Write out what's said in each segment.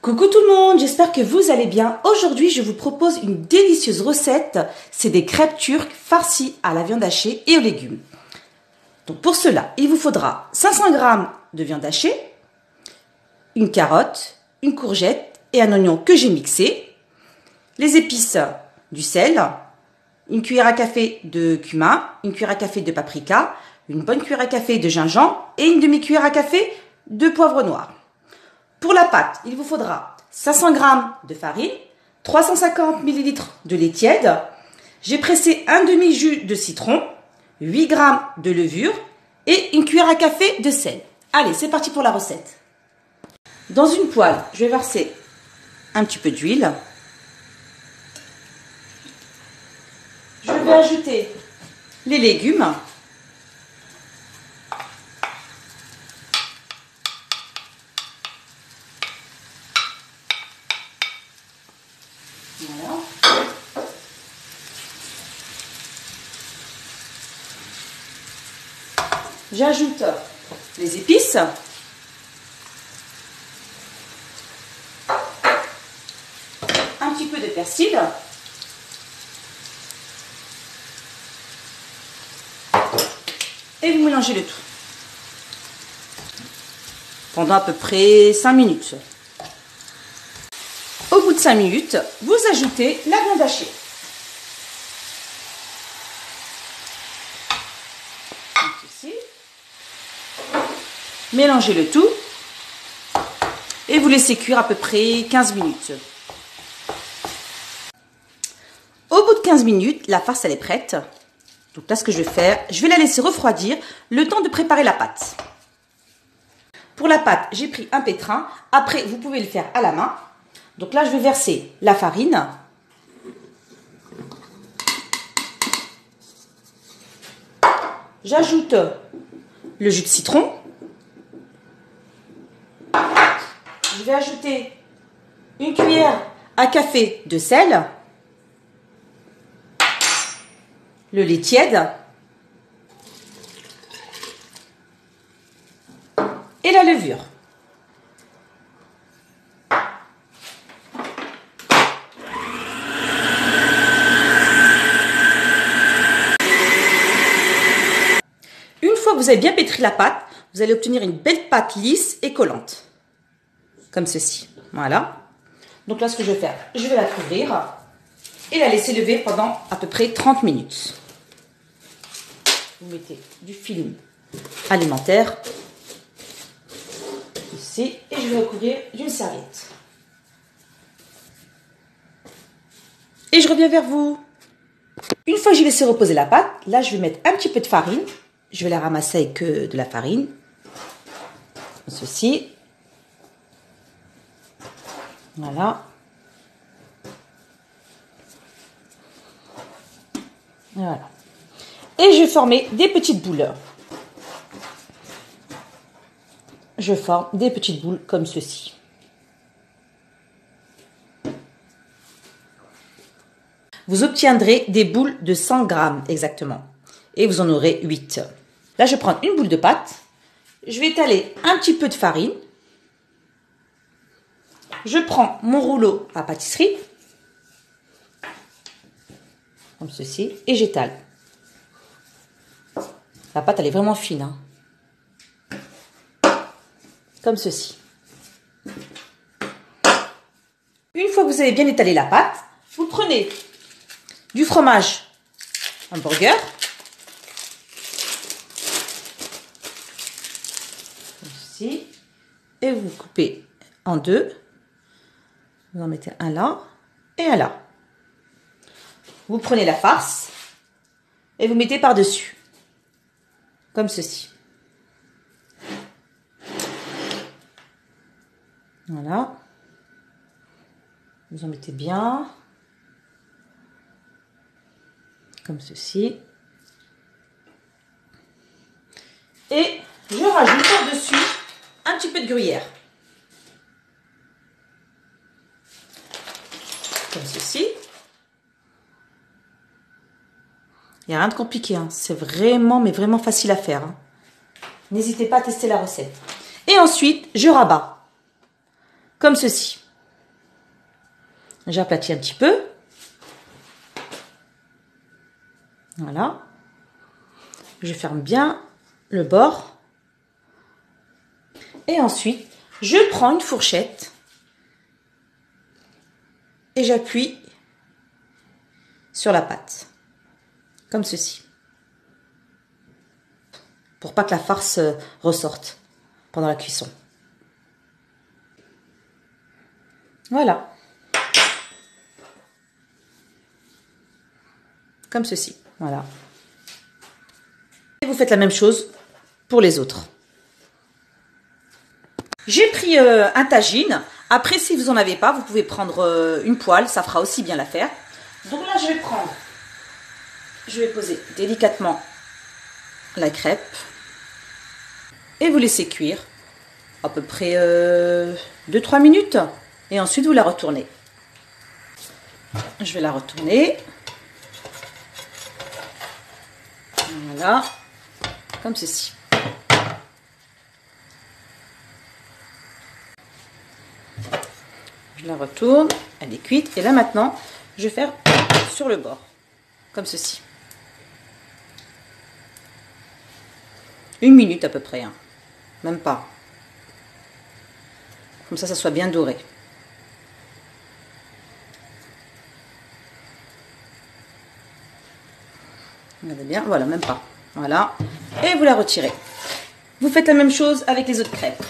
Coucou tout le monde, j'espère que vous allez bien. Aujourd'hui, je vous propose une délicieuse recette. C'est des crêpes turques farcies à la viande hachée et aux légumes. Donc pour cela, il vous faudra 500 g de viande hachée, une carotte, une courgette et un oignon que j'ai mixé, les épices, du sel, une cuillère à café de cumin, une cuillère à café de paprika, une bonne cuillère à café de gingembre et une demi-cuillère à café de poivre noir. Pour la pâte, il vous faudra 500 g de farine, 350 ml de lait tiède, j'ai pressé un demi-jus de citron, 8 g de levure et une cuillère à café de sel. Allez, c'est parti pour la recette. Dans une poêle, je vais verser un petit peu d'huile. Je vais ajouter les légumes. Voilà. J'ajoute les épices. Un petit peu de persil. Et vous mélangez le tout. Pendant à peu près 5 minutes. Au bout de 5 minutes, vous ajoutez la viande hachée. Comme ceci. Mélangez le tout. Et vous laissez cuire à peu près 15 minutes. Au bout de 15 minutes, la farce elle est prête. Donc là, ce que je vais faire, je vais la laisser refroidir le temps de préparer la pâte. Pour la pâte, j'ai pris un pétrin. Après, vous pouvez le faire à la main. Donc là, je vais verser la farine. J'ajoute le jus de citron. Je vais ajouter une cuillère à café de sel. Le lait tiède. Et la levure. Une fois que vous avez bien pétri la pâte, vous allez obtenir une belle pâte lisse et collante. Comme ceci. Voilà. Donc là, ce que je vais faire, je vais la couvrir et la laisser lever pendant à peu près 30 minutes. Vous mettez du film alimentaire ici et je vais recouvrir d'une serviette. Et je reviens vers vous. Une fois que j'ai laissé reposer la pâte, là je vais mettre un petit peu de farine. Je vais la ramasser avec de la farine. Comme ceci. Voilà. Voilà. Et je vais former des petites boules. Je forme des petites boules comme ceci. Vous obtiendrez des boules de 100 g exactement. Et vous en aurez 8. Là, je prends une boule de pâte. Je vais étaler un petit peu de farine. Je prends mon rouleau à pâtisserie. Comme ceci. Et j'étale. La pâte, elle est vraiment fine. Hein. Comme ceci. Une fois que vous avez bien étalé la pâte, vous prenez du fromage hamburger. Comme ceci. Et vous coupez en deux. Vous en mettez un là et un là. Vous prenez la farce et vous mettez par-dessus. Comme ceci. Voilà. Vous en mettez bien. Comme ceci. Et je rajoute par-dessus un petit peu de gruyère. Comme ceci. Il n'y a rien de compliqué, hein. C'est vraiment, mais vraiment facile à faire. Hein. N'hésitez pas à tester la recette. Et ensuite, je rabats. Comme ceci. J'aplatis un petit peu. Voilà. Je ferme bien le bord. Et ensuite, je prends une fourchette et j'appuie sur la pâte, comme ceci, pour pas que la farce ressorte pendant la cuisson. Voilà. Comme ceci, voilà. Et vous faites la même chose pour les autres. J'ai pris un tagine. Après, si vous n'en avez pas, vous pouvez prendre une poêle, ça fera aussi bien l'affaire. Donc là, je vais poser délicatement la crêpe et vous laissez cuire à peu près 2-3 minutes. Et ensuite, vous la retournez. Je vais la retourner. Voilà, comme ceci. Je la retourne, elle est cuite. Et là maintenant, je vais faire sur le bord, comme ceci. 1 minute à peu près, hein. Même pas. Comme ça soit bien doré. Regardez bien, voilà, même pas. Voilà. Et vous la retirez. Vous faites la même chose avec les autres crêpes.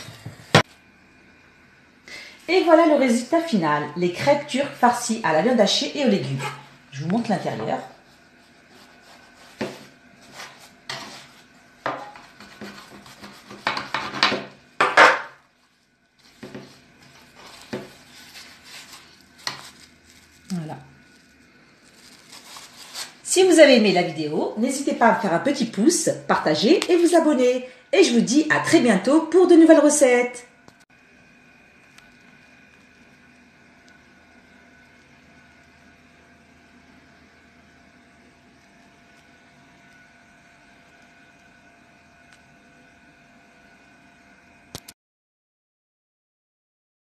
Et voilà le résultat final. Les crêpes turques farcies à la viande hachée et aux légumes. Je vous montre l'intérieur. Voilà. Si vous avez aimé la vidéo, n'hésitez pas à faire un petit pouce, partager et vous abonner. Et je vous dis à très bientôt pour de nouvelles recettes.